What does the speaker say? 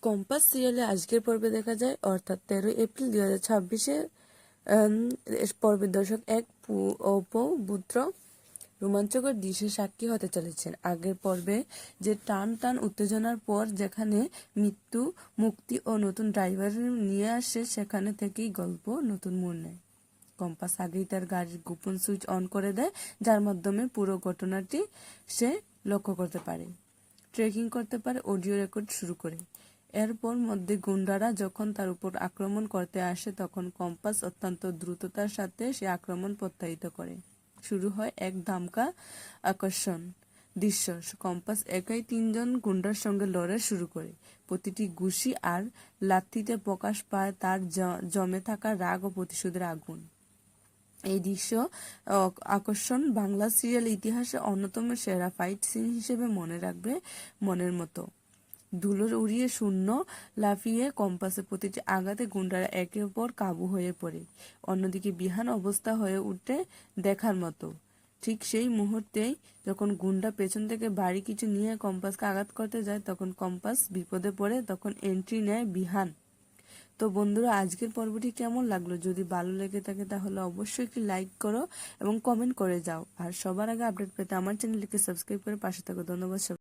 Compass সিরিয়ালে আজকের পর্বে দেখা যায় অর্থাৎ 13 এপ্রিল 2026 পর্বের দর্শক এক অপপুত্র রোমাঞ্চকর দৃশ্যের সাক্ষী হতে চলেছেন। আগের পর্বে যে টান টান উত্তেজনার পর যেখানে মৃত্যু, মুক্তি ও নতুন ড্রাইভার নিয়ে আসে, সেখানে থেকেই গল্প নতুন মোড় নেয়। কম্পাস আগেই তার গাড়ির গোপন সুইচ অন করে দেয়, যার মাধ্যমে পুরো ঘটনাটি সে লক্ষ্য করতে পারে, ট্রেকিং করতে পারে, অডিও রেকর্ড শুরু করে। এরপর মধ্যে গুন্ডারা যখন তার উপর আক্রমণ করতে আসে, তখন কম্পাস অত্যন্ত দ্রুততার সাথে সে আক্রমণ প্রত্যাহিত করে। শুরু হয় এক ধামকা আকর্ষণ দৃশ্য। কম্পাস একাই 3জন গুন্ডার সঙ্গে লড়াই শুরু করে। প্রতিটি ঘুষি আর লাথিতে প্রকাশ পায় তার জমে থাকা রাগ ও প্রতিশোধের আগুন। এই দৃশ্য আকর্ষণ বাংলা সিরিয়াল ইতিহাসে অন্যতম সেরা ফাইট সিন হিসেবে মনে রাখবে মনের মতো। ধুলোর উড়িয়ে শূন্য লাফিয়ে কম্পাসের প্রতিটি আঘাতে গুন্ডারা একের পর কাবু হয়ে পড়ে। অন্যদিকে বিহান অবস্থা হয়ে উঠে দেখার মতো। ঠিক সেই মুহূর্তেই যখন গুন্ডা পেছন থেকে ভারী কিছু নিয়ে কম্পাসকে আঘাত করতে যায়, তখন কম্পাস বিপদে পড়ে। তখন এন্ট্রি নেয় বিহান। তো বন্ধুরা, আজকের পর্বটি কেমন লাগলো? যদি ভালো লেগে থাকে তাহলে অবশ্যই একটি লাইক করো এবং কমেন্ট করে যাও। আর সবার আগে আপডেট পেতে আমার চ্যানেলটিকে সাবস্ক্রাইব করে পাশে থাকো। ধন্যবাদ।